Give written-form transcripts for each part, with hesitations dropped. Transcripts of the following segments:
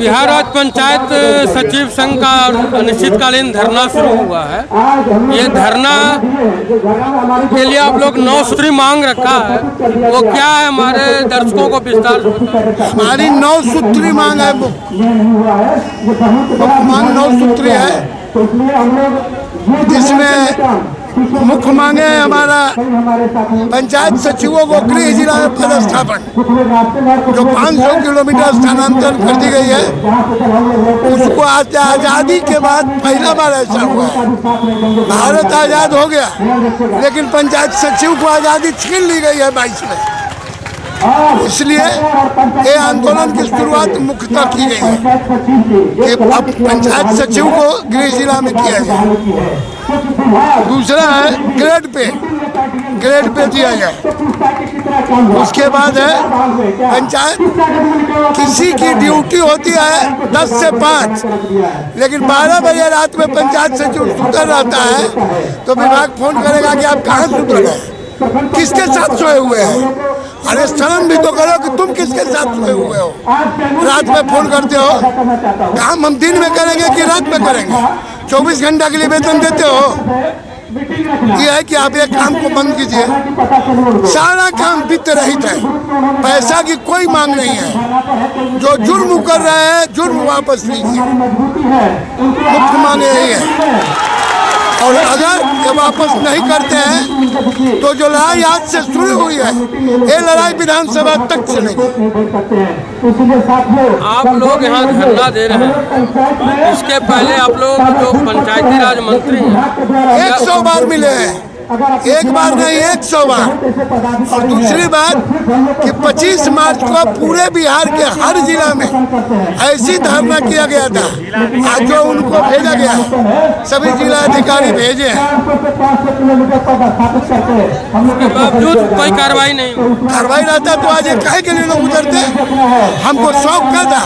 बिहार राज्य पंचायत सचिव संघ का अनिश्चितकालीन धरना शुरू हुआ है। ये धरना के लिए आप लोग 9 सूत्री मांग रखा है, वो क्या है हमारे दर्शकों को विस्तार से बताएं। हमारी 9 सूत्री मांग है, मांग 9 सूत्री है, जिसमें मुख्य मांगे हमारा पंचायत सचिवों को गृह जिला में पदस्थापन जो 500 किलोमीटर स्थानांतरण कर दी गई है, उसको आज़ादी के बाद पहला बार ऐसा हुआ है। भारत आज़ाद हो गया लेकिन पंचायत सचिव को आज़ादी छीन ली गई है 22 में। इसलिए ये आंदोलन की शुरुआत मुख्यतः की गई है कि अब पंचायत सचिव को गृह जिला में किया जाए। दूसरा है ग्रेड पे दिया जाए। उसके बाद है पंचायत किसी की ड्यूटी होती है 10 से 5, लेकिन 12 बजे रात में पंचायत सचिव सुतल रहता है तो विभाग फोन करेगा कि आप कहाँ सुतल है, किसके साथ सोए हुए हैं। अरे शर्म भी तो करो कि तुम किसके साथ सोए हुए हो। रात में फोन करते हो, काम हम दिन में करेंगे कि रात में करेंगे। 24 घंटा के लिए वेतन देते हो। ये है कि आप एक काम को बंद कीजिए। सारा काम वित्त रहित है, पैसा की कोई मांग नहीं है। जो जुर्म कर रहे हैं जुर्म वापस लीजिए, मुख्य मांग यही है। और अगर ये वापस नहीं करते हैं तो जो लड़ाई आज से शुरू हुई है, ये लड़ाई विधानसभा तक चलेगी। आप लोग यहाँ धरना दे रहे हैं, इसके पहले आप लोग जो पंचायती राज मंत्री हैं 100 बार मिले हैं, एक बार नहीं 100 बार। और दूसरी बात कि 25 मार्च को पूरे बिहार के हर जिला में ऐसी धरना किया गया था। आज जो उनको भेजा गया, सभी जिला अधिकारी भेजे हैं, उसके बावजूद कोई कार्रवाई नहीं। कार्रवाई रहता तो आज ये काहे के लिए लोग उतरते। हमको शौक क्या था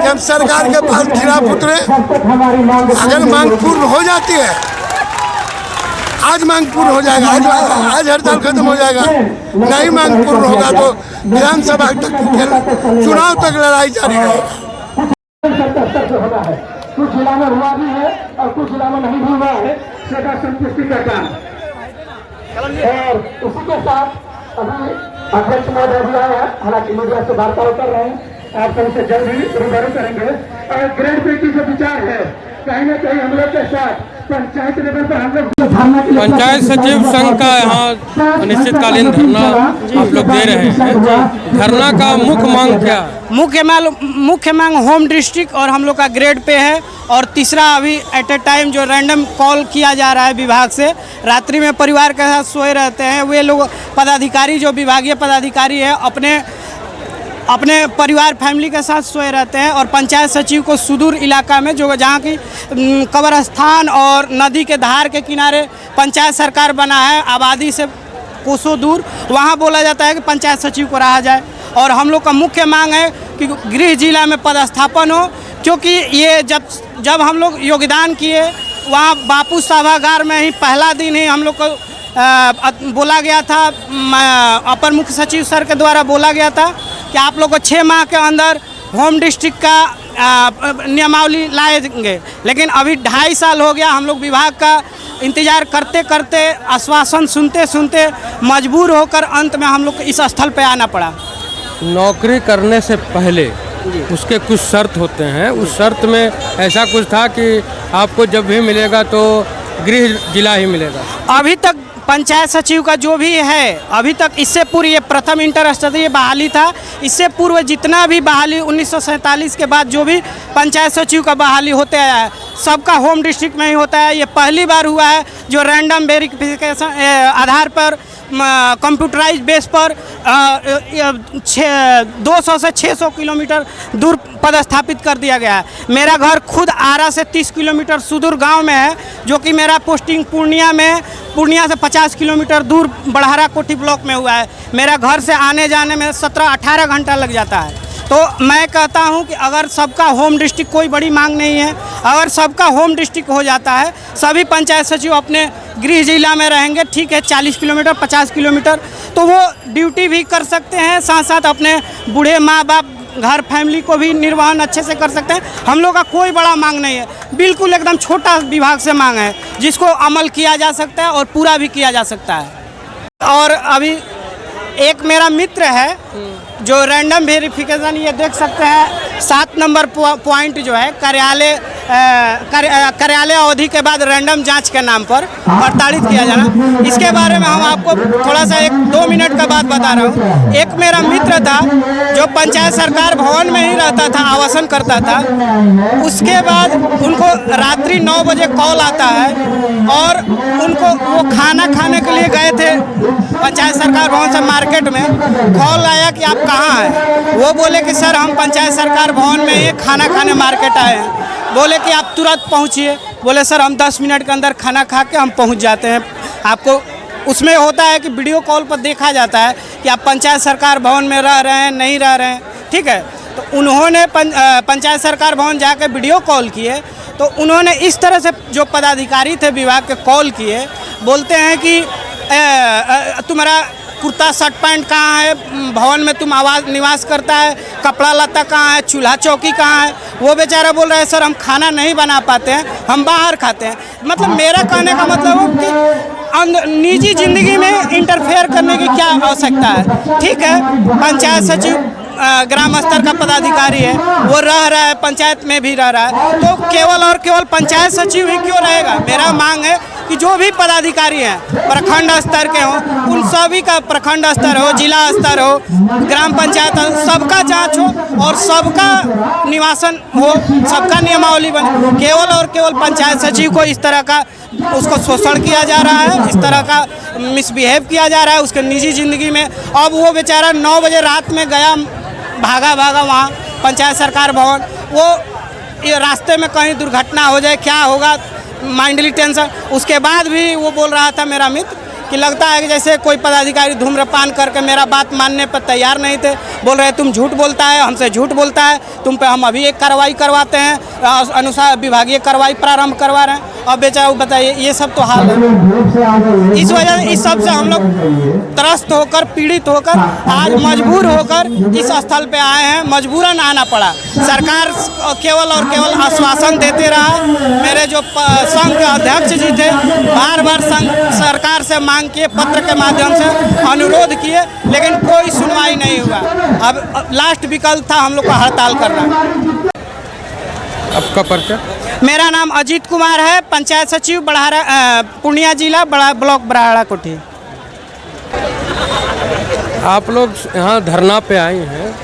कि हम सरकार के पास खिलाफ उतरे। अगर मांग पूर्ण हो जाती है, आज मांग पूर्ण हो जाएगा, आज हड़ताल खत्म हो जाएगा। नहीं मांग पूर्ण होगा तो विधानसभा तक चुनाव तक लड़ाई जारी रहेगी। कुछ जिला में हुआ भी है और कुछ जिला में नहीं हुआ है, सदा संतुष्टि का काम। और उसी के साथ अभी अध्यक्ष महोदय भी आए हैं, हालांकि मीडिया से वार्तालाप कर रहे हैं, आप सबसे जल्द ही रूबरू करेंगे। और ग्रेड पे की जो विचार है, कहीं ना कहीं हम लोग के साथ पंचायत लेवल पर हम लोग पंचायत सचिव संघ का यहाँ अनिश्चितकालीन धरना आप लोग दे रहे हैं। धरना का मुख्य मांग क्या है? मुख्य मांग होम डिस्ट्रिक्ट और हम लोग का ग्रेड पे है। और तीसरा अभी एट ए टाइम जो रैंडम कॉल किया जा रहा है विभाग से, रात्रि में परिवार के साथ सोए रहते हैं वे लोग पदाधिकारी, जो विभागीय पदाधिकारी है, अपने परिवार फैमिली के साथ सोए रहते हैं। और पंचायत सचिव को सुदूर इलाका में, जो जहाँ की कब्रस्थान और नदी के धार के किनारे पंचायत सरकार बना है, आबादी से कोसों दूर, वहाँ बोला जाता है कि पंचायत सचिव को रहा जाए। और हम लोग का मुख्य मांग है कि गृह जिला में पदस्थापन हो, क्योंकि ये जब हम लोग योगदान किए वहाँ बापू सभागार में ही पहला दिन ही हम लोग को बोला गया था, अपर मुख्य सचिव सर के द्वारा बोला गया था कि आप लोग को 6 माह के अंदर होम डिस्ट्रिक्ट का नियमावली लाएंगे। लेकिन अभी 2.5 साल हो गया, हम लोग विभाग का इंतजार करते करते, आश्वासन सुनते सुनते मजबूर होकर अंत में हम लोग को इस स्थल पे आना पड़ा। नौकरी करने से पहले उसके कुछ शर्त होते हैं, उस शर्त में ऐसा कुछ था कि आपको जब भी मिलेगा तो गृह जिला ही मिलेगा। अभी तक पंचायत सचिव का जो भी है, अभी तक इससे पूर्व ये प्रथम इंटर स्तरीय बहाली था। इससे पूर्व जितना भी बहाली 1947 के बाद जो भी पंचायत सचिव का बहाली होते आया है, सबका होम डिस्ट्रिक्ट में ही होता है। ये पहली बार हुआ है जो रैंडम वेरिफिकेशन आधार पर कंप्यूटराइज बेस पर 200 से 600 किलोमीटर दूर पदस्थापित कर दिया गया है। मेरा घर खुद आरा से 30 किलोमीटर सुदूर गांव में है, जो कि मेरा पोस्टिंग पूर्णिया से 50 किलोमीटर दूर बड़हरा कोठी ब्लॉक में हुआ है। मेरा घर से आने जाने में 17-18 घंटा लग जाता है। तो मैं कहता हूं कि अगर सबका होम डिस्ट्रिक्ट, कोई बड़ी मांग नहीं है, अगर सबका होम डिस्ट्रिक्ट हो जाता है, सभी पंचायत सचिव अपने गृह जिला में रहेंगे, ठीक है, 40 किलोमीटर 50 किलोमीटर, तो वो ड्यूटी भी कर सकते हैं, साथ साथ अपने बूढ़े माँ बाप घर फैमिली को भी निर्वहन अच्छे से कर सकते हैं। हम लोग का कोई बड़ा मांग नहीं है, बिल्कुल एकदम छोटा विभाग से मांग है जिसको अमल किया जा सकता है और पूरा भी किया जा सकता है। और अभी एक मेरा मित्र है जो रैंडम वेरिफिकेशन, ये देख सकते हैं 7 नंबर पॉइंट जो है कार्यालय अवधि के बाद रैंडम जांच के नाम पर प्रताड़ित किया जाना, इसके बारे में हम आपको थोड़ा सा 1-2 मिनट का बात बता रहा हूँ। एक मेरा मित्र था जो पंचायत सरकार भवन में ही रहता था, आवासन करता था। उसके बाद उनको रात्रि 9 बजे कॉल आता है और उनको वो खाना खाने के लिए गए थे पंचायत सरकार भवन से मार्केट में। कॉल आया कि आप कहाँ हैं? वो बोले कि सर हम पंचायत सरकार भवन में ही खाना खाने मार्केट आए हैं। बोले कि आप तुरंत पहुँचिए। बोले सर हम 10 मिनट के अंदर खाना खा के हम पहुँच जाते हैं। आपको उसमें होता है कि वीडियो कॉल पर देखा जाता है कि आप पंचायत सरकार भवन में रह रहे हैं नहीं रह रहे हैं, ठीक है। तो उन्होंने पंचायत सरकार भवन जाकर वीडियो कॉल किए तो उन्होंने इस तरह से जो पदाधिकारी थे विभाग के कॉल किए, बोलते हैं कि तुम्हारा कुर्ता शर्ट पैंट कहाँ है, भवन में तुम निवास करता है, कपड़ा लत्ता कहाँ है, चूल्हा चौकी कहाँ है। वो बेचारा बोल रहा है सर हम खाना नहीं बना पाते हैं, हम बाहर खाते हैं। मतलब मेरा कहने का मतलब है कि निजी ज़िंदगी में इंटरफेयर करने की क्या आवश्यकता है। ठीक है, पंचायत सचिव ग्राम स्तर का पदाधिकारी है, वो रह रहा है, पंचायत में भी रह रहा है, तो केवल और केवल पंचायत सचिव ही क्यों रहेगा। मेरा मांग है कि जो भी पदाधिकारी हैं प्रखंड स्तर के हों, उन सभी का प्रखंड स्तर हो, जिला स्तर हो, ग्राम पंचायत हो, सबका जांच हो और सबका निवासन हो, सबका नियमावली बने। केवल और केवल पंचायत सचिव को इस तरह का उसको शोषण किया जा रहा है, इस तरह का मिसबिहेव किया जा रहा है उसके निजी ज़िंदगी में। अब वो बेचारा 9 बजे रात में गया, भागा वहाँ पंचायत सरकार भवन, वो ये रास्ते में कहीं दुर्घटना हो जाए, क्या होगा, माइंडली टेंशन। उसके बाद भी वो बोल रहा था मेरा मित्र कि लगता है कि जैसे कोई पदाधिकारी धूम्रपान करके मेरा बात मानने पर तैयार नहीं थे। बोल रहे तुम झूठ बोलता है, हमसे झूठ बोलता है, तुम पे हम अभी एक कार्रवाई करवाते हैं, अनुसार विभागीय कार्रवाई प्रारंभ करवा रहे हैं। अब बेचारा बताइए, ये सब तो हाल है। इस वजह से इस सब से हम लोग त्रस्त होकर, पीड़ित होकर आज मजबूर होकर इस स्थल पे आए हैं। मजबूरन आना पड़ा। सरकार केवल और केवल आश्वासन देते रहा। मेरे जो संघ के अध्यक्ष जी थे बार बार सरकार से मांग किए, पत्र के माध्यम से अनुरोध किए, लेकिन कोई सुनवाई नहीं हुआ। अब लास्ट विकल्प था हम लोग का हड़ताल करना। आपका परिचय? मेरा नाम अजीत कुमार है, पंचायत सचिव बड़हारा, पूर्णिया जिला, ब्लॉक बड़हारा कोठी। आप लोग यहाँ धरना पे आए हैं,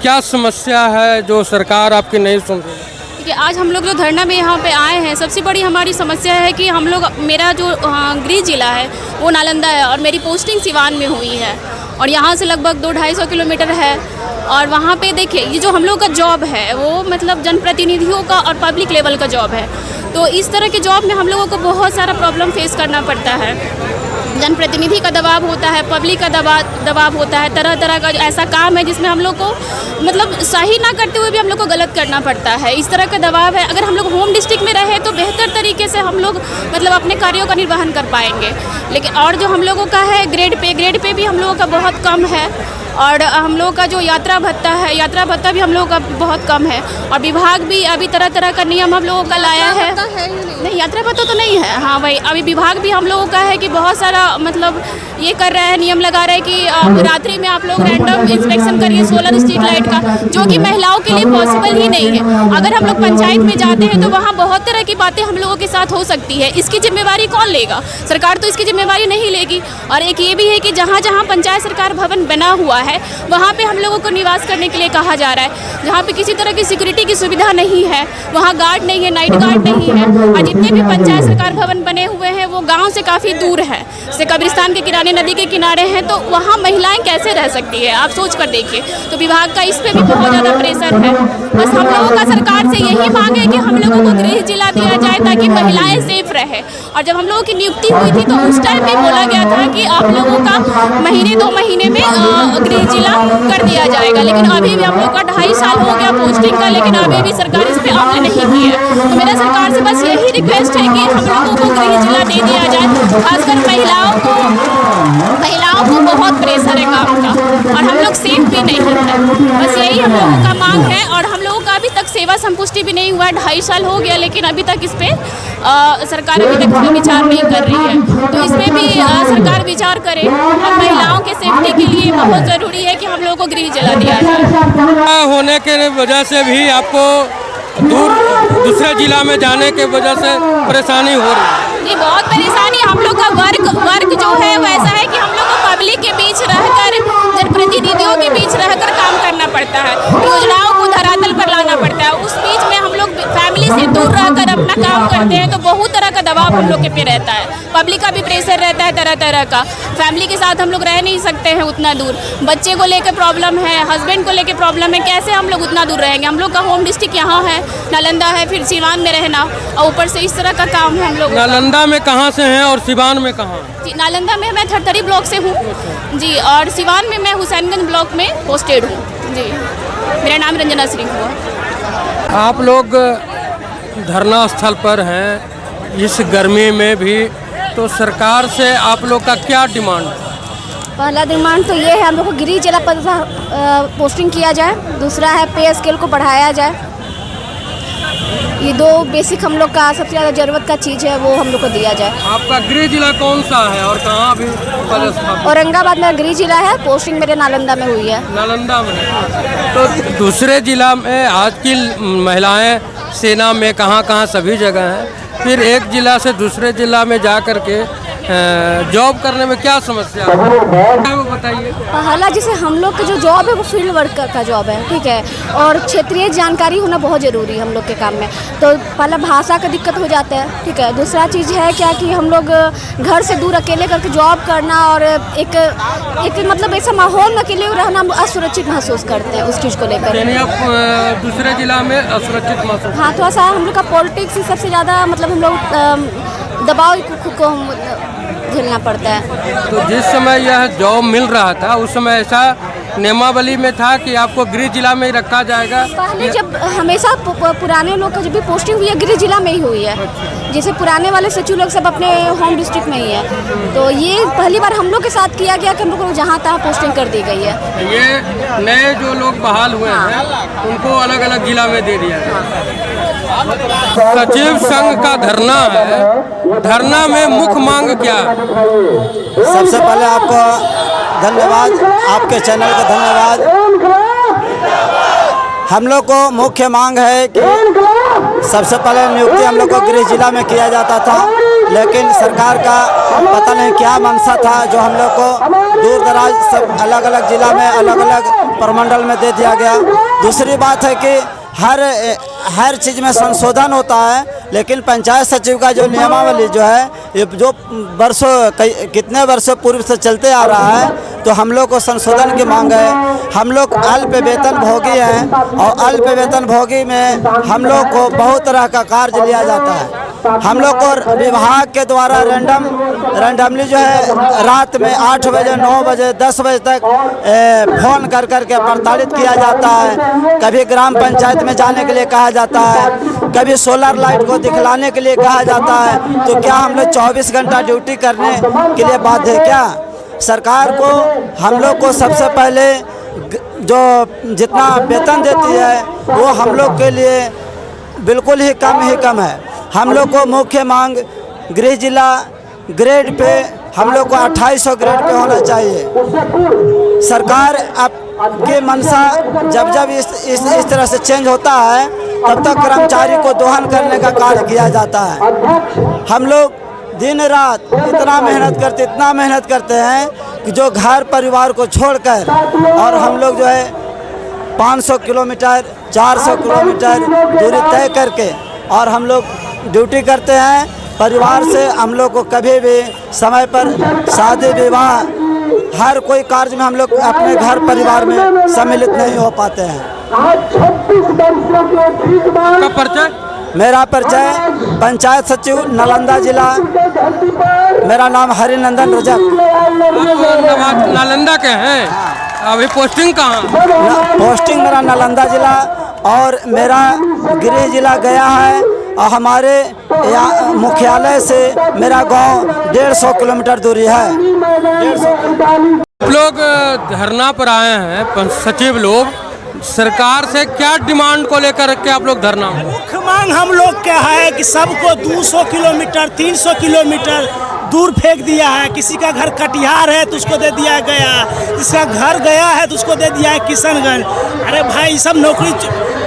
क्या समस्या है जो सरकार आपकी नहीं सुन रही? कि आज हम लोग जो धरना में यहाँ पे आए हैं, सबसे बड़ी हमारी समस्या है कि हम लोग, मेरा जो गृह जिला है वो नालंदा है और मेरी पोस्टिंग सिवान में हुई है और यहाँ से लगभग 200-250 किलोमीटर है। और वहाँ पे देखिए, ये जो हम लोग का जॉब है वो मतलब जनप्रतिनिधियों का और पब्लिक लेवल का जॉब है। तो इस तरह के जॉब में हम लोगों को बहुत सारा प्रॉब्लम फेस करना पड़ता है। जनप्रतिनिधि का दबाव होता है, पब्लिक का दबाव होता है, तरह तरह का ऐसा काम है जिसमें हम लोग को मतलब सही ना करते हुए भी हम लोग को गलत करना पड़ता है। इस तरह का दबाव है। अगर हम लोग होम डिस्ट्रिक्ट में रहे तो बेहतर तरीके से हम लोग मतलब अपने कार्यों का निर्वहन कर पाएंगे। लेकिन और जो हम लोगों का है ग्रेड पे भी हम लोगों का बहुत कम है। और हम लोगों का जो यात्रा भत्ता है, यात्रा भत्ता भी हम लोगों का बहुत कम है। और विभाग भी अभी तरह तरह का नियम हम लोगों का लाया है। नहीं, यात्रा भत्ता तो नहीं है। हाँ भाई, अभी विभाग भी हम लोगों का है कि बहुत सारा मतलब ये कर रहा है, नियम लगा रहा है कि रात्रि में आप लोग रैंडम इंस्पेक्शन करिए सोलर स्ट्रीट लाइट का, जो कि महिलाओं के लिए पॉसिबल ही नहीं है। अगर हम लोग पंचायत में जाते हैं तो वहाँ बहुत तरह की बातें हम लोगों के साथ हो सकती है। इसकी जिम्मेवारी कौन लेगा? सरकार तो इसकी जिम्मेवारी नहीं लेगी। और एक ये भी है कि जहाँ जहाँ पंचायत सरकार भवन बना हुआ है वहाँ पे हम लोगों को निवास करने के लिए कहा जा रहा है। जहाँ पे किसी तरह की सिक्योरिटी की सुविधा नहीं है, वहाँ गार्ड नहीं है, नाइट गार्ड नहीं है। और जितने भी पंचायत सरकार भवन बने हुए हैं वो गांव से काफ़ी दूर है, जैसे कब्रिस्तान के किनारे, नदी के किनारे हैं। तो वहाँ महिलाएं कैसे रह सकती है, आप सोच कर देखिए। तो विभाग का इस पर भी बहुत ज़्यादा प्रेशर है। बस हम लोगों का सरकार से यही मांग है कि हम लोगों को गृह जिला दिया जाए ताकि महिलाएँ सेफ रहे। और जब हम लोगों की नियुक्ति हुई थी तो उस टाइम पे बोला गया था कि आप लोगों का महीने 2 महीने में गृह जिला कर दिया जाएगा। लेकिन अभी भी हम लोग का 2.5 साल हो गया पोस्टिंग का, लेकिन अभी भी सरकार इस पर अमल नहीं की है। तो मेरा सरकार से बस यही रिक्वेस्ट है कि हम लोगों को गृह जिला दे दिया जाए। खासकर महिलाओं को बहुत प्रेशर है काम का और हम लोग सेफ भी भी नहीं है। बस यही हम लोगों का मांग है और हम लोगों का अभी तक सेवा संपुष्टि भी नहीं हुआ है। 2.5 साल हो गया, लेकिन अभी तक इस पे सरकार अभी तक कोई विचार नहीं कर रही है। तो इसमें भी सरकार विचार करे और महिलाओं के सेफ्टी के लिए बहुत ज़रूरी है कि हम लोगों को गृह जिला दिया जाए। होने के वजह से भी आपको दूसरे जिला में जाने के वजह से परेशानी हो रही है। जी बहुत परेशानी। हम लोग का वर्क जो है वैसा है कि हम लोग को पब्लिक के बीच रहकर, जनप्रतिनिधियों के बीच रहकर काम करना पड़ता है, योजनाओं को धरातल पर लाना पड़ता है। उस बीच में हम लोग फैमिली से दूर रहकर अपना काम करते हैं, तो बहुत तरह का दबाव हम लोग के पे रहता है। पब्लिक का भी प्रेशर रहता है तरह तरह का। फैमिली के साथ हम लोग रह नहीं सकते हैं उतना दूर। बच्चे को लेकर प्रॉब्लम है, हस्बैंड को लेकर प्रॉब्लम है, कैसे हम लोग उतना दूर रहेंगे। हम लोग का होम डिस्ट्रिक्ट यहाँ है, नालंदा है, फिर सिवान में रहना और ऊपर से इस तरह का काम है हम लोग। नालंदा में कहाँ से हैं और सिवान में कहाँ? जी नालंदा में मैं थरथरी ब्लॉक से हूँ जी, और सिवान में मैं हुसैनगंज ब्लॉक में पोस्टेड हूँ जी। मेरा नाम रंजना सिंह हुआ। आप लोग धरना स्थल पर हैं इस गर्मी में भी, तो सरकार से आप लोग का क्या डिमांड है? पहला डिमांड तो ये है हम लोग को गृह जिला पद पोस्टिंग किया जाए। दूसरा है पे स्केल को बढ़ाया जाए। ये दो बेसिक हम लोग का सबसे ज़्यादा ज़रूरत का चीज़ है, वो हम लोग को दिया जाए। आपका गृह जिला कौन सा है और कहाँ अभी पदस्थापित? औरंगाबाद में गृह जिला है, पोस्टिंग मेरे नालंदा में हुई है। नालंदा में। तो दूसरे जिला में आज की महिलाएं सेना में कहाँ सभी जगह हैं, फिर एक जिला से दूसरे जिला में जा कर के जॉब करने में क्या समस्या है वो बताइए। पहला जैसे हम लोग का जो जॉब है वो फील्ड वर्क का जॉब है, ठीक है, और क्षेत्रीय जानकारी होना बहुत ज़रूरी है हम लोग के काम में। तो पहला भाषा का दिक्कत हो जाता है, ठीक है। दूसरा चीज़ है क्या कि हम लोग घर से दूर अकेले करके जॉब करना और एक मतलब ऐसा माहौल में अकेले रहना असुरक्षित महसूस करते हैं उस चीज़ को लेकर। यानी आप दूसरे जिला में असुरक्षित महसूस? हाँ, थोड़ा सा हम लोग का पॉलिटिक्स सबसे ज़्यादा मतलब हम लोग दबाव को झेलना पड़ता है। तो जिस समय यह जॉब मिल रहा था उस समय ऐसा नियमावली में था कि आपको गृह जिला में ही रखा जाएगा? पहले जब हमेशा पुराने लोग का जब भी पोस्टिंग हुई है गृह जिला में ही हुई है। जैसे पुराने वाले सचिव लोग सब अपने होम डिस्ट्रिक्ट में ही है, तो ये पहली बार हम लोग के साथ किया गया कि हम लोग को जहाँ तहाँ पोस्टिंग कर दी गई है। ये नए जो लोग बहाल हुए हैं उनको अलग अलग जिला में दे दिया है। सचिव संघ का धरना है, धरना में मुख्य मांग क्या है? सबसे पहले आपको धन्यवाद, आपके चैनल का धन्यवाद। हम लोग को मुख्य मांग है कि सबसे पहले नियुक्ति हम लोग को गृह जिला में किया जाता था, लेकिन सरकार का पता नहीं क्या मंशा था जो हम लोग को दूर दराज सब अलग अलग जिला में अलग अलग प्रमंडल में दे दिया गया। दूसरी बात है कि हर चीज़ में संशोधन होता है, लेकिन पंचायत सचिव का जो नियमावली जो है ये जो कितने वर्षों पूर्व से चलते आ रहा है, तो हम लोग को संशोधन की मांग है। हम लोग अल्प वेतन भोगी हैं और अल्प वेतन भोगी में हम लोग को बहुत तरह का कार्य लिया जाता है। हम लोग को विभाग के द्वारा रैंडमली जो है रात में 8 बजे 9 बजे 10 बजे तक फोन कर के प्रताड़ित किया जाता है। कभी ग्राम पंचायत में जाने के लिए कहा जाता है, कभी सोलर लाइट को दिखलाने के लिए कहा जाता है। तो क्या हम लोग 24 घंटा ड्यूटी करने के लिए बाध्य है क्या? सरकार को हम लोग को सबसे पहले जो जितना वेतन देती है वो हम लोग के लिए बिल्कुल ही कम है। हम लोग को मुख्य मांग गृह जिला ग्रेड पे हम लोग को 2800 ग्रेड पे होना चाहिए। सरकार आपके मनसा जब इस तरह से चेंज होता है तब तक कर्मचारी को दोहन करने का कार्य किया जाता है। हम लोग दिन रात इतना मेहनत करते हैं कि जो घर परिवार को छोड़कर और हम लोग जो है 500 किलोमीटर 400 किलोमीटर दूरी तय करके और हम लोग ड्यूटी करते हैं। परिवार से हम लोग को कभी भी समय पर शादी विवाह हर कोई कार्य में हम लोग अपने घर परिवार में सम्मिलित नहीं हो पाते हैं। आपका परिचय? मेरा परिचय पंचायत सचिव नालंदा जिला, मेरा नाम हरिनंदन रजक। नालंदा के हैं? अभी पोस्टिंग कहाँ? पोस्टिंग मेरा नालंदा जिला और मेरा गृह जिला गया है और हमारे मुख्यालय से मेरा गांव 150 किलोमीटर दूरी है। आप लोग धरना पर आए हैं, सचिव लोग, सरकार से क्या डिमांड को लेकर के आप लोग धरना? मुख्य मांग हम लोग क्या है कि सबको 200 किलोमीटर 300 किलोमीटर दूर फेंक दिया है। किसी का घर कटिहार है तो उसको दे दिया गया, जिसका घर गया है तो उसको दे दिया है किशनगंज। अरे भाई सब नौकरी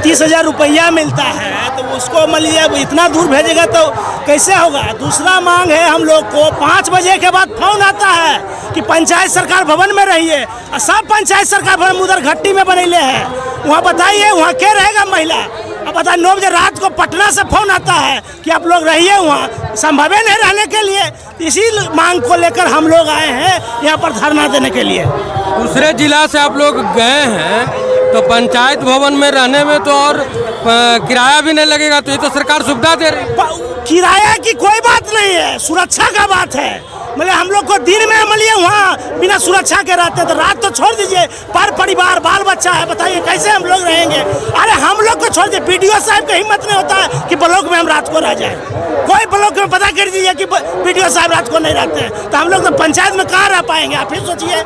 30,000 रुपया मिलता है तो उसको मान लीजिए इतना दूर भेजेगा तो कैसे होगा। दूसरा मांग है हम लोग को 5 बजे के बाद फोन आता है कि पंचायत सरकार भवन में रहिए, और सब पंचायत सरकार भवन उधर घट्टी में बनैले है। वहाँ बताइए वहाँ क्या रहेगा महिला। अब बताइए 9 बजे रात को पटना से फोन आता है कि आप लोग रहिए, वहाँ संभव नहीं रहने के लिए। इसी मांग को लेकर हम लोग आए हैं यहाँ पर धरना देने के लिए। दूसरे जिला से आप लोग गए हैं तो पंचायत भवन में रहने में तो और किराया भी नहीं लगेगा, तो ये तो सरकार सुविधा दे रही है। किराया की कोई बात नहीं है, सुरक्षा का बात है। मतलब हम लोग को दिन में मिलिए वहाँ बिना सुरक्षा के रहते हैं, तो रात तो छोड़ दीजिए। पर परिवार बाल बच्चा है, बताइए कैसे हम लोग रहेंगे। अरे हम लोग को छोड़ दीजिए, BDO साहब का हिम्मत नहीं होता है कि ब्लॉक में हम रात को रह जाए। कोई ब्लॉक में पता कर दीजिए कि BDO साहब रात को नहीं रहते हैं, तो हम लोग तो पंचायत में कहाँ रह पाएंगे, आप ही सोचिए।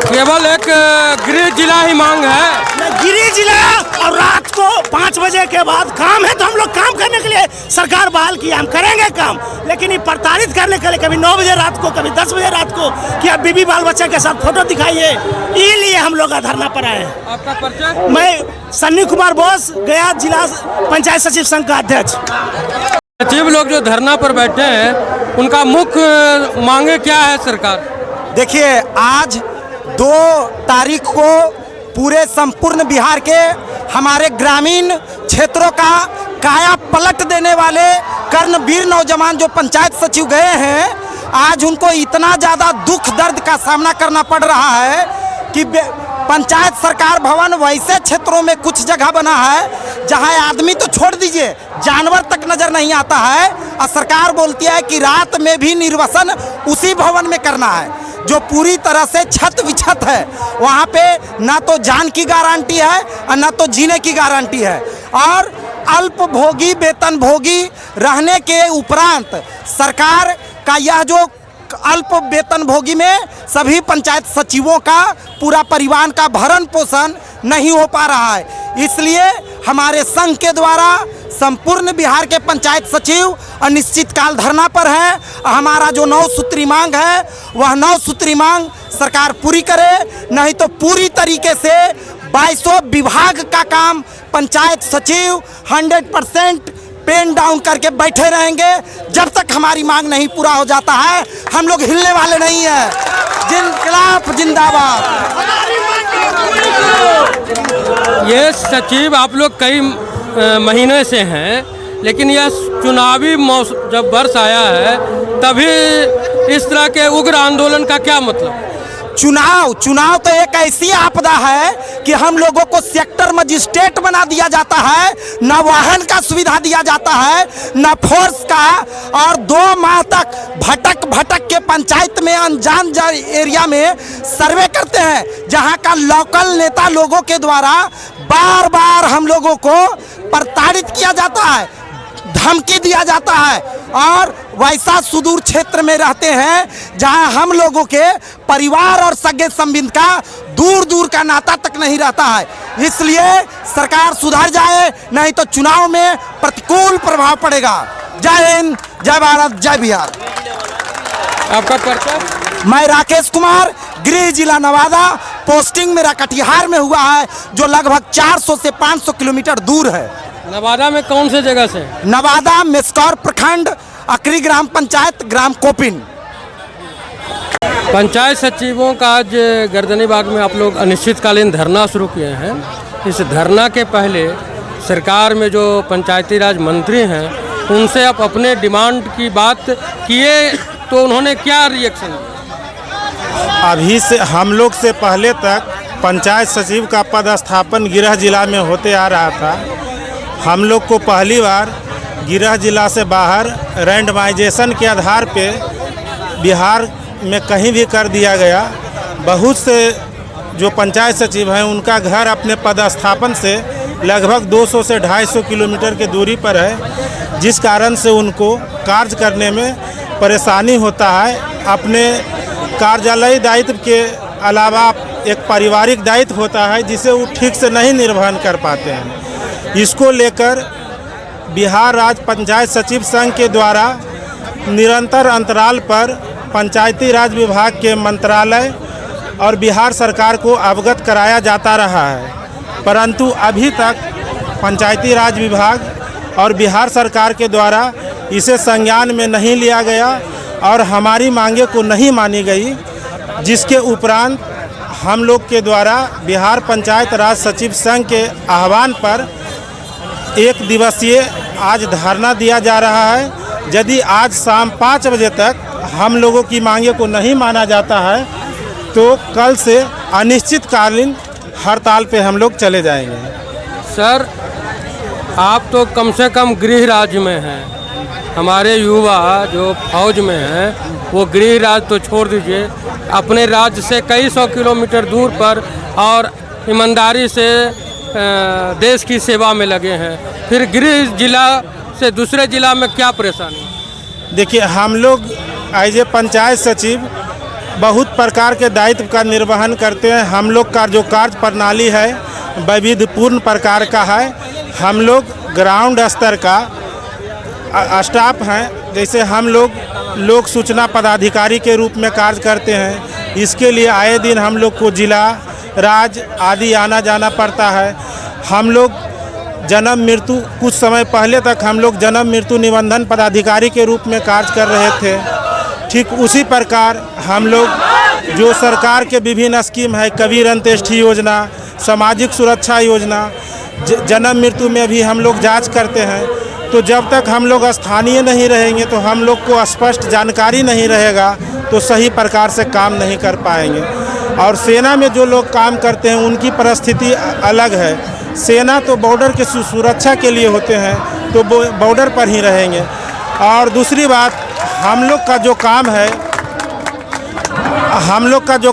केवल एक गृह जिला ही मांग है, गृह जिला, और रात को 5 बजे के बाद काम है तो हम लोग काम करने के लिए सरकार बहाल किया, हम करेंगे काम। लेकिन ये प्रताड़ित करने के लिए कभी 9 बजे रात को, कभी 10 बजे रात को कि आप बीबी बाल बच्चे के साथ फोटो दिखाइए, इसलिए हम लोग धरना पर आए हैं। आपका परिचय? मैं सन्नी कुमार बोस, गया जिला पंचायत सचिव संघ का अध्यक्ष। सचिव लोग जो धरना पर बैठे हैं उनका मुख्य मांगे क्या है सरकार? देखिए, आज 2 तारीख को पूरे संपूर्ण बिहार के हमारे ग्रामीण क्षेत्रों का काया पलट देने वाले कर्णवीर नौजवान जो पंचायत सचिव गए हैं, आज उनको इतना ज़्यादा दुख दर्द का सामना करना पड़ रहा है कि पंचायत सरकार भवन वैसे क्षेत्रों में कुछ जगह बना है जहां आदमी तो छोड़ दीजिए, जानवर तक नजर नहीं आता है, और सरकार बोलती है कि रात में भी निर्वसन उसी भवन में करना है जो पूरी तरह से छत विछत है। वहाँ पे ना तो जान की गारंटी है और ना तो जीने की गारंटी है, और अल्पभोगी वेतन भोगी रहने के उपरांत सरकार का यह जो अल्प वेतन भोगी में सभी पंचायत सचिवों का पूरा परिवार का भरण पोषण नहीं हो पा रहा है। इसलिए हमारे संघ के द्वारा संपूर्ण बिहार के पंचायत सचिव अनिश्चितकाल धरना पर है। हमारा जो 9 सूत्री मांग है वह 9 सूत्री मांग सरकार पूरी करे, नहीं तो पूरी तरीके से 2200 विभाग का काम पंचायत सचिव 100% पेन डाउन करके बैठे रहेंगे जब तक हमारी मांग नहीं पूरा हो जाता है। हम लोग हिलने वाले नहीं हैं। जिनकलाब जिंदाबाद। ये सचिव आप लोग कई महीने से हैं, लेकिन यह चुनावी मौसम जब वर्ष आया है तभी इस तरह के उग्र आंदोलन का क्या मतलब? चुनाव तो एक ऐसी आपदा है कि हम लोगों को सेक्टर मजिस्ट्रेट बना दिया जाता है, न वाहन का सुविधा दिया जाता है, न फोर्स का, और 2 माह तक भटक के पंचायत में अनजान एरिया में सर्वे करते हैं, जहां का लोकल नेता लोगों के द्वारा बार बार हम लोगों को प्रताड़ित किया जाता है, धमकी दिया जाता है, और वैसा सुदूर क्षेत्र में रहते हैं जहां हम लोगों के परिवार और सगे संबंध का दूर दूर का नाता तक नहीं रहता है। इसलिए सरकार सुधर जाए, नहीं तो चुनाव में प्रतिकूल प्रभाव पड़ेगा। जय हिंद, जय भारत, जय बिहार। आपका परिचय? मैं राकेश कुमार, गृह जिला नवादा, पोस्टिंग मेरा कटिहार में हुआ है, जो लगभग 400 से 500 किलोमीटर दूर है। नवादा में कौन से जगह से? नवादा मेस्कौर प्रखंड, अकरी ग्राम पंचायत, ग्राम कोपिन। पंचायत सचिवों का आज गर्दनीबाग में आप लोग अनिश्चितकालीन धरना शुरू किए हैं। इस धरना के पहले सरकार में जो पंचायती राज मंत्री हैं उनसे आप अपने डिमांड की बात किए तो उन्होंने क्या रिएक्शन दिया? अभी से हम लोग से पहले तक पंचायत सचिव का पदस्थापन गृह जिला में होते आ रहा था। हम लोग को पहली बार गृह जिला से बाहर रैंडमाइजेशन के आधार पे बिहार में कहीं भी कर दिया गया। बहुत से जो पंचायत सचिव हैं उनका घर अपने पदस्थापन से लगभग 200 से 250 किलोमीटर की दूरी पर है, जिस कारण से उनको कार्य करने में परेशानी होता है। अपने कार्यालयी दायित्व के अलावा एक पारिवारिक दायित्व होता है जिसे वो ठीक से नहीं निर्वहन कर पाते हैं। इसको लेकर बिहार राज्य पंचायत सचिव संघ के द्वारा निरंतर अंतराल पर पंचायती राज विभाग के मंत्रालय और बिहार सरकार को अवगत कराया जाता रहा है, परंतु अभी तक पंचायती राज विभाग और बिहार सरकार के द्वारा इसे संज्ञान में नहीं लिया गया और हमारी मांगे को नहीं मानी गई, जिसके उपरांत हम लोग के द्वारा बिहार पंचायत राज सचिव संघ के आह्वान पर 1 दिवसीय आज धरना दिया जा रहा है। यदि आज शाम 5 बजे तक हम लोगों की मांगे को नहीं माना जाता है तो कल से अनिश्चितकालीन हड़ताल पे हम लोग चले जाएंगे। सर, आप तो कम से कम गृह राज्य में हैं, हमारे युवा जो फौज में हैं वो गृह राज्य तो छोड़ दीजिए, अपने राज्य से कई 100 किलोमीटर दूर पर और ईमानदारी से देश की सेवा में लगे हैं, फिर गृह जिला से दूसरे जिला में क्या परेशानी? देखिए, हम लोग एज ए पंचायत सचिव बहुत प्रकार के दायित्व का निर्वहन करते हैं। हम लोग का जो कार्य प्रणाली है वैविध्यपूर्ण प्रकार का है। हम लोग ग्राउंड स्तर का स्टाफ हैं, जैसे हम लोग लोक सूचना पदाधिकारी के रूप में कार्य करते हैं। इसके लिए आए दिन हम लोग को जिला, राज्य आदि आना जाना पड़ता है। हम लोग जन्म मृत्यु, कुछ समय पहले तक हम लोग जन्म मृत्यु निबंधन पदाधिकारी के रूप में कार्य कर रहे थे। ठीक उसी प्रकार हम लोग जो सरकार के विभिन्न स्कीम है, कबीर अंत्येष्टि योजना, सामाजिक सुरक्षा योजना, जन्म मृत्यु में भी हम लोग जांच करते हैं। तो जब तक हम लोग स्थानीय नहीं रहेंगे तो हम लोग को स्पष्ट जानकारी नहीं रहेगा तो सही प्रकार से काम नहीं कर पाएंगे। और सेना में जो लोग काम करते हैं उनकी परिस्थिति अलग है। सेना तो बॉर्डर के सुरक्षा के लिए होते हैं, तो बॉर्डर पर ही रहेंगे। और दूसरी बात, हम लोग का जो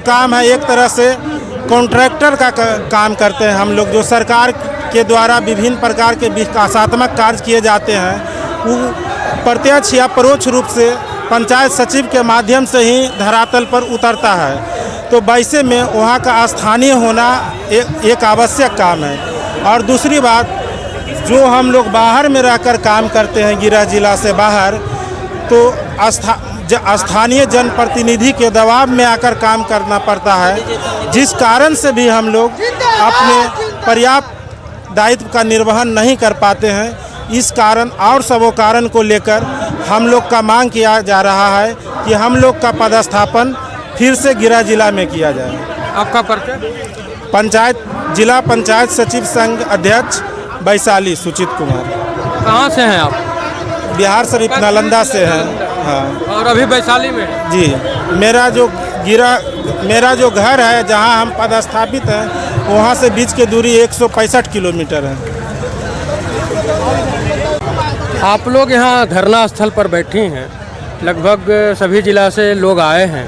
काम है एक तरह से कॉन्ट्रैक्टर का काम करते हैं। हम लोग जो सरकार के द्वारा विभिन्न प्रकार के विकासात्मक कार्य किए जाते हैं वो प्रत्यक्ष या परोक्ष रूप से पंचायत सचिव के माध्यम से ही धरातल पर उतरता है। तो वैसे में वहाँ का स्थानीय होना एक आवश्यक काम है। और दूसरी बात, जो हम लोग बाहर में रहकर काम करते हैं गृह जिला से बाहर, तो स्थानीय जनप्रतिनिधि के दबाव में आकर काम करना पड़ता है, जिस कारण से भी हम लोग अपने पर्याप्त दायित्व का निर्वहन नहीं कर पाते हैं। इस कारण और सबों कारण को लेकर हम लोग का मांग किया जा रहा है कि हम लोग का पदस्थापन फिर से गृह जिला में किया जाए। आपका परिचय? जिला पंचायत सचिव संघ अध्यक्ष वैशाली सुचित कुमार। कहाँ से हैं आप? बिहार शरीफ नालंदा से हैं। हाँ। और अभी वैशाली में? जी, मेरा जो घर है जहाँ हम पदस्थापित हैं वहाँ से बीच की दूरी 165 किलोमीटर है। आप लोग यहाँ धरना स्थल पर बैठी हैं, लगभग सभी जिला से लोग आए हैं।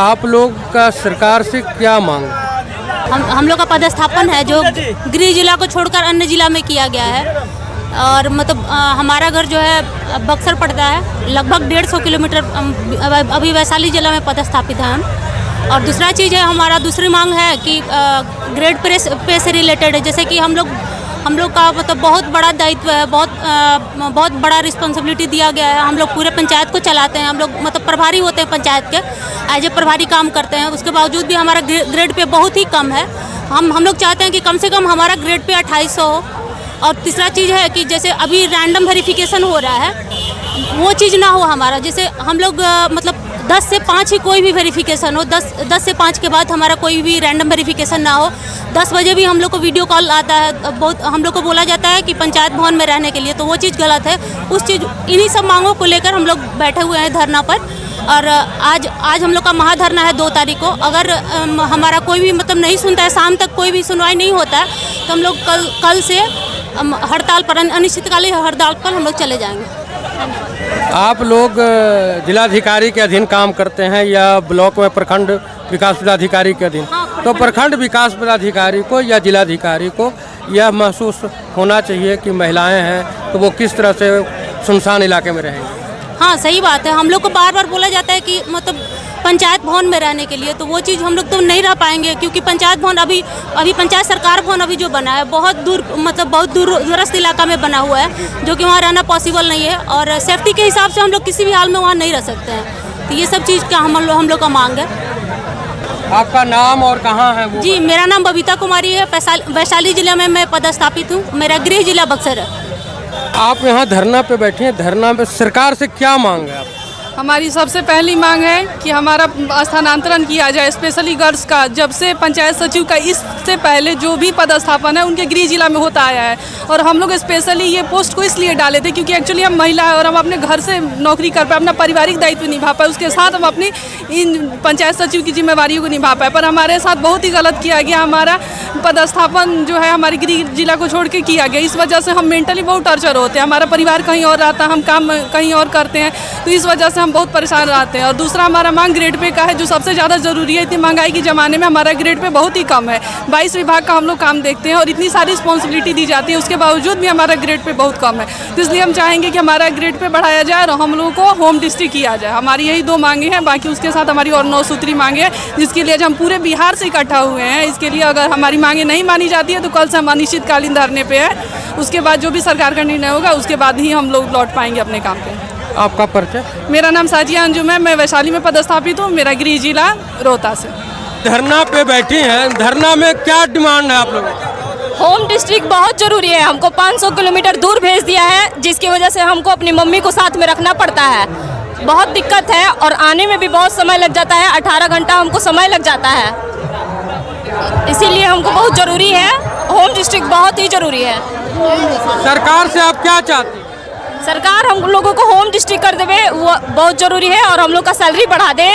आप लोग का सरकार से क्या मांग? हम लोग का पदस्थापन है जो गृह जिला को छोड़कर अन्य जिला में किया गया है। और मतलब हमारा घर जो है बक्सर पड़ता है, लगभग 150 किलोमीटर अभी वैशाली जिला में पदस्थापित है हम। और दूसरा चीज़ है, हमारा दूसरी मांग है कि ग्रेड पे से रिलेटेड है। जैसे कि हम लोग का मतलब बहुत बड़ा दायित्व है, बहुत बड़ा रिस्पॉन्सिबिलिटी दिया गया है। हम लोग पूरे पंचायत को चलाते हैं, हम लोग मतलब प्रभारी होते हैं पंचायत के, एज ए प्रभारी काम करते हैं। उसके बावजूद भी हमारा ग्रेड पे बहुत ही कम है। हम लोग चाहते हैं कि कम से कम हमारा ग्रेड पे 2800 हो। और तीसरा चीज़ है कि जैसे अभी रैंडम वेरिफिकेशन हो रहा है, वो चीज़ ना हो हमारा। जैसे हम लोग मतलब 10 से 5 ही कोई भी वेरिफिकेशन हो, 10 से 5 के बाद हमारा कोई भी रैंडम वेरिफिकेशन ना हो। 10 बजे भी हम लोग को वीडियो कॉल आता है, बहुत हम लोग को बोला जाता है कि पंचायत भवन में रहने के लिए, तो वो चीज़ गलत है। इन्हीं सब मांगों को लेकर हम लोग बैठे हुए हैं धरना पर। और आज हम लोग का महाधरना है 2 तारीख को। अगर हमारा कोई भी मतलब नहीं सुनता है, शाम तक कोई भी सुनवाई नहीं होता है, तो हम लोग कल से हड़ताल पर, अनिश्चितकालीन हड़ताल पर हम लोग चले जाएंगे। आप लोग जिलाधिकारी के अधीन काम करते हैं या ब्लॉक में प्रखंड विकास पदाधिकारी के अधीन? तो प्रखंड विकास पदाधिकारी को या जिलाधिकारी को यह महसूस होना चाहिए कि महिलाएं हैं तो वो किस तरह से सुनसान इलाके में रहेंगी। हाँ, हाँ सही बात है। हम लोग को बार बार बोला जाता है कि मतलब पंचायत भवन में रहने के लिए, तो वो चीज़ हम लोग तो नहीं रह पाएंगे क्योंकि पंचायत भवन अभी पंचायत सरकार भवन अभी जो बना है बहुत दूर, मतलब बहुत दूरस्थ इलाका में बना हुआ है, जो कि वहाँ रहना पॉसिबल नहीं है और सेफ्टी के हिसाब से हम लोग किसी भी हाल में वहाँ नहीं रह सकते हैं। तो ये सब चीज़ का हम लोग का मांग है। आपका नाम और कहाँ है वो? जी, मेरा नाम बबीता कुमारी है। वैशाली जिले में मैं पदस्थापित हूँ। मेरा गृह जिला बक्सर है। आप यहाँ धरना पे बैठे हैं, धरना पे सरकार से क्या मांग है आप? हमारी सबसे पहली मांग है कि हमारा स्थानांतरण किया जाए, स्पेशली गर्ल्स का। जब से पंचायत सचिव का इससे पहले जो भी पदस्थापन है उनके गृह जिला में होता आया है और हम लोग स्पेशली ये पोस्ट को इसलिए डाले थे क्योंकि एक्चुअली हम महिला है और हम अपने घर से नौकरी कर पाए, अपना पारिवारिक दायित्व निभा पाए, उसके साथ हम अपनी इन पंचायत सचिव की जिम्मेवारियों को निभा पाए। पर हमारे साथ बहुत ही गलत किया गया, हमारा पदस्थापन जो है हमारे गृह जिला को छोड़ के किया गया। इस वजह से हम मेंटली बहुत टॉर्चर होते हैं, हमारा परिवार कहीं और रहता है, हम काम कहीं और करते हैं, तो इस वजह से हम बहुत परेशान रहते हैं। और दूसरा हमारा मांग ग्रेड पे का है जो सबसे ज़्यादा ज़रूरी है। इतनी महंगाई के ज़माने में हमारा ग्रेड पे बहुत ही कम है। 22 विभाग का हम लोग काम देखते हैं और इतनी सारी रिस्पॉन्सिबिलिटी दी जाती है, उसके बावजूद भी हमारा ग्रेड पे बहुत कम है। तो इसलिए हम चाहेंगे कि हमारा ग्रेड पे बढ़ाया जाए और हम लोगों को होम डिस्ट्रिक्ट किया जाए। हमारी यही 2 मांगे हैं, बाकी उसके साथ हमारी और 9 सूत्री मांगे हैं जिसके लिए हम पूरे बिहार से इकट्ठा हुए हैं। इसके लिए अगर हमारी मांगे नहीं मानी जाती है तो कल से हम अनिश्चितकालीन धरने पे है। उसके बाद जो भी सरकार का निर्णय होगा उसके बाद ही हम लोग लौट पाएंगे अपने काम पे। आपका परिचय? मेरा नाम साजिया अंजुम है, मैं वैशाली में पदस्थापित हूँ। मेरा गृह जिला रोहतास है। धरना पे बैठी हैं, धरना में क्या डिमांड है आप लोगों की? होम डिस्ट्रिक्ट बहुत ज़रूरी है। हमको 500 किलोमीटर दूर भेज दिया है जिसकी वजह से हमको अपनी मम्मी को साथ में रखना पड़ता है। बहुत दिक्कत है और आने में भी बहुत समय लग जाता है, 18 घंटा हमको समय लग जाता है। इसीलिए हमको बहुत ज़रूरी है, होम डिस्ट्रिक्ट बहुत ही ज़रूरी है। सरकार से आप क्या चाहती हैं? सरकार हम लोगों को होम डिस्ट्रिक्ट कर देवे, वो बहुत ज़रूरी है और हम लोग का सैलरी बढ़ा दे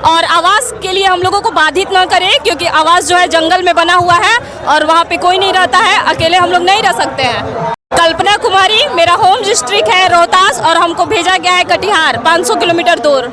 और आवास के लिए हम लोगों को बाधित ना करे क्योंकि आवास जो है जंगल में बना हुआ है और वहाँ पे कोई नहीं रहता है, अकेले हम लोग नहीं रह सकते हैं। कल्पना कुमारी, मेरा होम डिस्ट्रिक्ट है रोहतास और हमको भेजा गया है कटिहार 500 किलोमीटर दूर।